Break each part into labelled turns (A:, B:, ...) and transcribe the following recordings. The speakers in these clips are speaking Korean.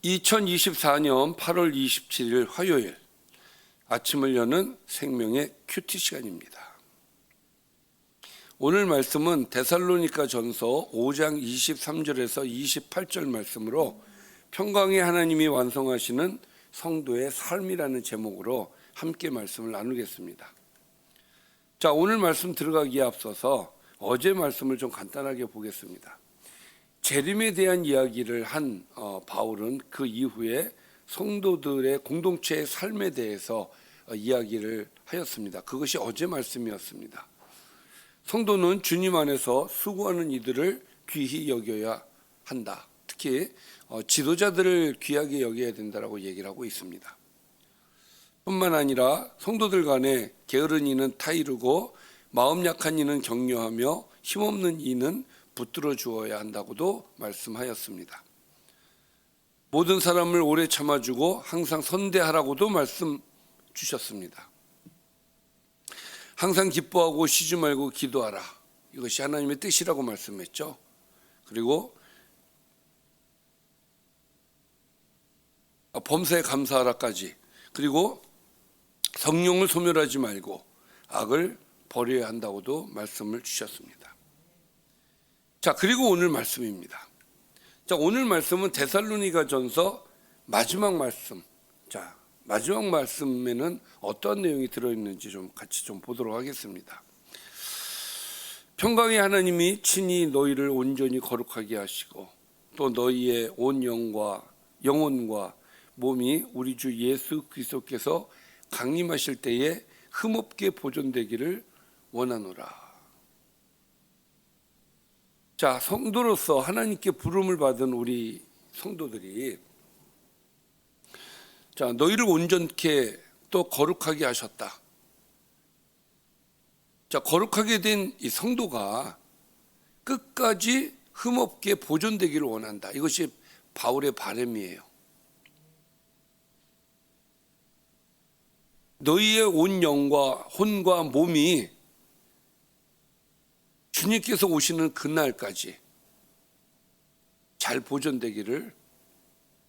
A: 2024년 8월 27일 화요일 아침을 여는 생명의 큐티 시간입니다. 오늘 말씀은 데살로니가 전서 5장 23절에서 28절 말씀으로 평강의 하나님이 완성하시는 성도의 삶이라는 제목으로 함께 말씀을 나누겠습니다. 자, 오늘 말씀 들어가기에 앞서서 어제 말씀을 좀 간단하게 보겠습니다. 재림에 대한 이야기를 한 바울은 그 이후에 성도들의 공동체의 삶에 대해서 이야기를 하였습니다. 그것이 어제 말씀이었습니다. 성도는 주님 안에서 수고하는 이들을 귀히 여겨야 한다. 특히 지도자들을 귀하게 여겨야 된다라고 얘기를 하고 있습니다. 뿐만 아니라 성도들 간에 게으른 이는 타이르고 마음 약한 이는 격려하며 힘없는 이는 붙들어 주어야 한다고도 말씀하였습니다. 모든 사람을 오래 참아주고 항상 선대하라고도 말씀 주셨습니다. 항상 기뻐하고 쉬지 말고 기도하라. 이것이 하나님의 뜻이라고 말씀했죠. 그리고 범사에 감사하라까지. 그리고 성령을 소멸하지 말고 악을 버려야 한다고도 말씀을 주셨습니다. 자, 그리고 오늘 말씀입니다. 자, 오늘 말씀은 데살로니가 전서 마지막 말씀. 자, 마지막 말씀에는 어떤 내용이 들어있는지 좀 같이 좀 보도록 하겠습니다. 평강의 하나님이 친히 너희를 온전히 거룩하게 하시고 또 너희의 온 영혼과 몸이 우리 주 예수 그리스도께서 강림하실 때에 흠없게 보존되기를 원하노라. 자, 성도로서 하나님께 부름을 받은 우리 성도들이 자, 너희를 온전케 또 거룩하게 하셨다. 자, 거룩하게 된 이 성도가 끝까지 흠없게 보존되기를 원한다. 이것이 바울의 바람이에요. 너희의 온 영과 혼과 몸이 주님께서 오시는 그날까지 잘 보존되기를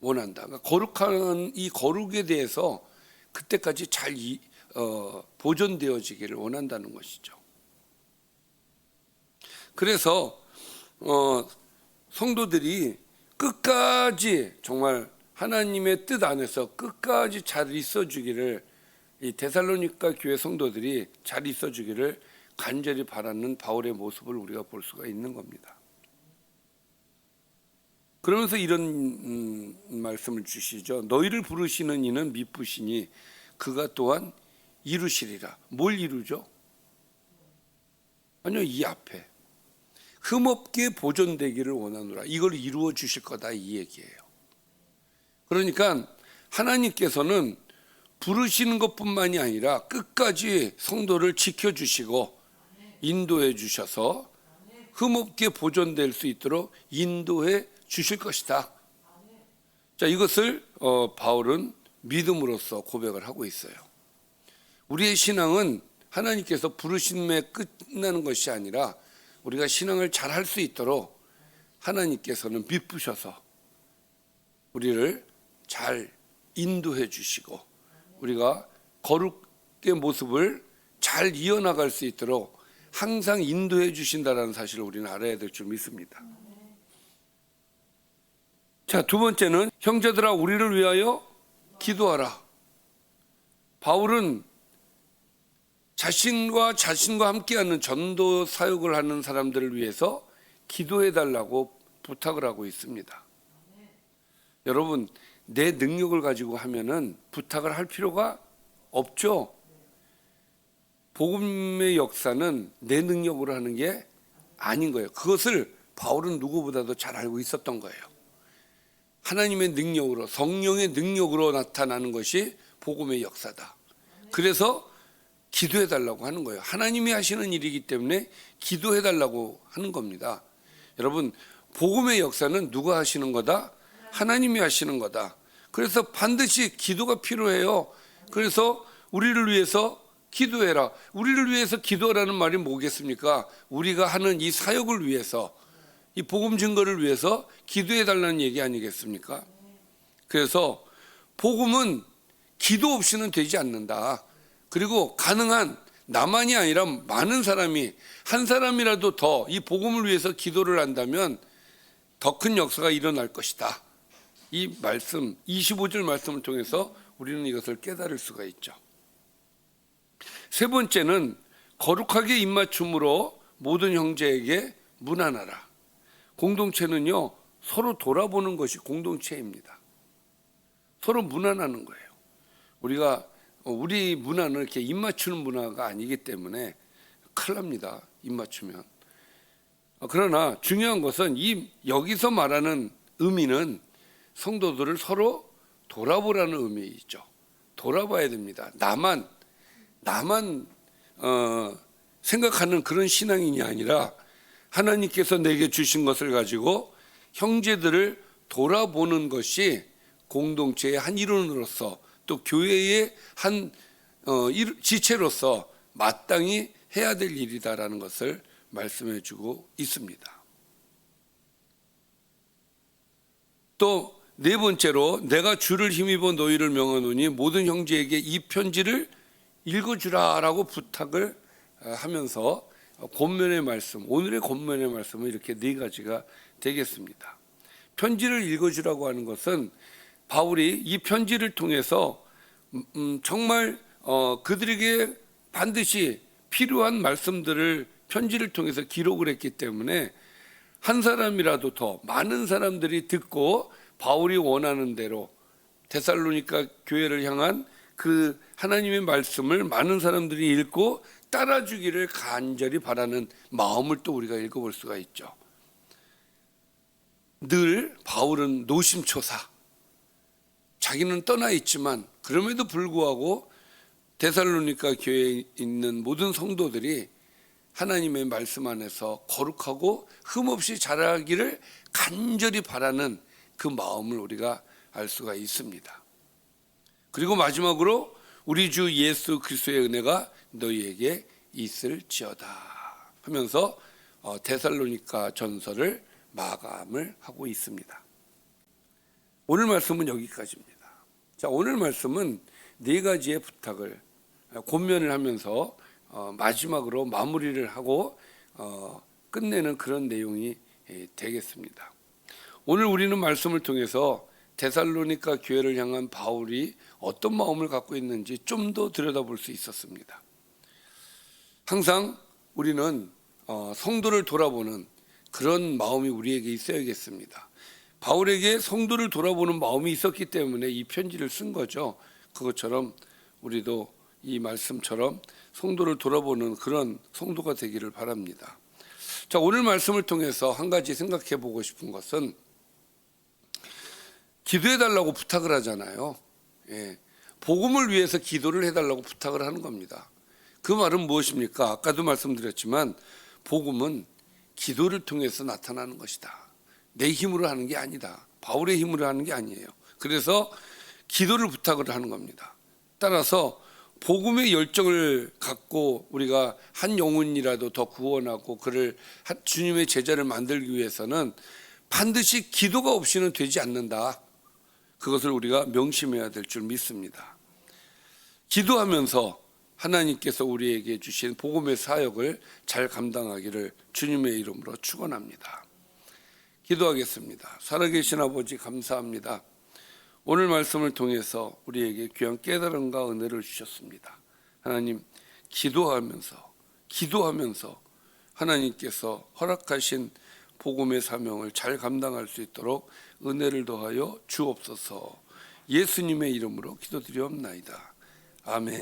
A: 원한다. 그러니까 거룩한 이 거룩에 대해서 그때까지 잘 보존되어지기를 원한다는 것이죠. 그래서 성도들이 끝까지 정말 하나님의 뜻 안에서 끝까지 잘 있어주기를 이 데살로니가 교회 성도들이 잘 있어주기를 간절히 바라는 바울의 모습을 우리가 볼 수가 있는 겁니다. 그러면서 이런 말씀을 주시죠. 너희를 부르시는 이는 미쁘시니 그가 또한 이루시리라. 뭘 이루죠? 아니요, 이 앞에 흠없게 보존되기를 원하노라. 이걸 이루어 주실 거다, 이 얘기예요. 그러니까 하나님께서는 부르시는 것뿐만이 아니라 끝까지 성도를 지켜주시고 인도해 주셔서 흠없게 보존될 수 있도록 인도해 주실 것이다. 자, 이것을 바울은 믿음으로써 고백을 하고 있어요. 우리의 신앙은 하나님께서 부르심에 끝나는 것이 아니라 우리가 신앙을 잘 할 수 있도록 하나님께서는 미쁘셔서 우리를 잘 인도해 주시고 우리가 거룩의 모습을 잘 이어나갈 수 있도록 항상 인도해 주신다는 사실을 우리는 알아야 될 줄 믿습니다. 자, 두 번째는 형제들아 우리를 위하여 기도하라. 바울은 자신과 함께하는 전도 사역을 하는 사람들을 위해서 기도해 달라고 부탁을 하고 있습니다. 여러분, 내 능력을 가지고 하면은 부탁을 할 필요가 없죠. 복음의 역사는 내 능력으로 하는 게 아닌 거예요. 그것을 바울은 누구보다도 잘 알고 있었던 거예요. 하나님의 능력으로, 성령의 능력으로 나타나는 것이 복음의 역사다. 그래서 기도해 달라고 하는 거예요. 하나님이 하시는 일이기 때문에 기도해 달라고 하는 겁니다. 여러분, 복음의 역사는 누가 하시는 거다? 하나님이 하시는 거다. 그래서 반드시 기도가 필요해요. 그래서 우리를 위해서 기도해라. 우리를 위해서 기도하라는 말이 뭐겠습니까? 우리가 하는 이 사역을 위해서, 이 복음 증거를 위해서 기도해 달라는 얘기 아니겠습니까? 그래서 복음은 기도 없이는 되지 않는다. 그리고 가능한 나만이 아니라 많은 사람이 한 사람이라도 더 이 복음을 위해서 기도를 한다면 더 큰 역사가 일어날 것이다. 이 말씀 25절 말씀을 통해서 우리는 이것을 깨달을 수가 있죠. 세 번째는 거룩하게 입맞춤으로 모든 형제에게 문안하라. 공동체는요, 서로 돌아보는 것이 공동체입니다. 서로 문안하는 거예요. 우리 문화는 이렇게 입맞추는 문화가 아니기 때문에 큰일 납니다. 입맞추면. 그러나 중요한 것은 여기서 말하는 의미는 성도들을 서로 돌아보라는 의미이죠. 돌아봐야 됩니다. 나만 생각하는 그런 신앙인이 아니라 하나님께서 내게 주신 것을 가지고 형제들을 돌아보는 것이 공동체의 한 일원으로서 또 교회의 한 지체로서 마땅히 해야 될 일이다라는 것을 말씀해 주고 있습니다. 또 네 번째로 내가 주를 힘입어 너희를 명하노니 모든 형제에게 이 편지를 읽어주라라고 부탁을 하면서 권면의 말씀, 오늘의 권면의 말씀은 이렇게 네 가지가 되겠습니다. 편지를 읽어주라고 하는 것은 바울이 이 편지를 통해서 정말 그들에게 반드시 필요한 말씀들을 편지를 통해서 기록을 했기 때문에 한 사람이라도 더 많은 사람들이 듣고 바울이 원하는 대로 데살로니가 교회를 향한 그 하나님의 말씀을 많은 사람들이 읽고 따라주기를 간절히 바라는 마음을 또 우리가 읽어볼 수가 있죠. 늘 바울은 노심초사, 자기는 떠나 있지만 그럼에도 불구하고 데살로니가 교회에 있는 모든 성도들이 하나님의 말씀 안에서 거룩하고 흠없이 자라기를 간절히 바라는 그 마음을 우리가 알 수가 있습니다. 그리고 마지막으로 우리 주 예수 그리스도의 은혜가 너희에게 있을지어다 하면서 데살로니가 전서를 마감을 하고 있습니다. 오늘 말씀은 여기까지입니다. 자, 오늘 말씀은 네 가지의 부탁을 권면을 하면서 마지막으로 마무리를 하고 끝내는 그런 내용이 되겠습니다. 오늘 우리는 말씀을 통해서 데살로니가 교회를 향한 바울이 어떤 마음을 갖고 있는지 좀 더 들여다볼 수 있었습니다. 항상 우리는 성도를 돌아보는 그런 마음이 우리에게 있어야겠습니다. 바울에게 성도를 돌아보는 마음이 있었기 때문에 이 편지를 쓴 거죠. 그것처럼 우리도 이 말씀처럼 성도를 돌아보는 그런 성도가 되기를 바랍니다. 자, 오늘 말씀을 통해서 한 가지 생각해 보고 싶은 것은 기도해 달라고 부탁을 하잖아요. 복음을 위해서 기도를 해달라고 부탁을 하는 겁니다. 그 말은 무엇입니까? 아까도 말씀드렸지만 복음은 기도를 통해서 나타나는 것이다. 내 힘으로 하는 게 아니다. 바울의 힘으로 하는 게 아니에요. 그래서 기도를 부탁을 하는 겁니다. 따라서 복음의 열정을 갖고 우리가 한 영혼이라도 더 구원하고 그를 주님의 제자를 만들기 위해서는 반드시 기도가 없이는 되지 않는다. 그것을 우리가 명심해야 될 줄 믿습니다. 기도하면서 하나님께서 우리에게 주신 복음의 사역을 잘 감당하기를 주님의 이름으로 축원합니다. 기도하겠습니다. 살아계신 아버지 감사합니다. 오늘 말씀을 통해서 우리에게 귀한 깨달음과 은혜를 주셨습니다. 하나님, 기도하면서 하나님께서 허락하신 복음의 사명을 잘 감당할 수 있도록 은혜를 더하여 주옵소서. 예수님의 이름으로 기도드리옵나이다. 아멘.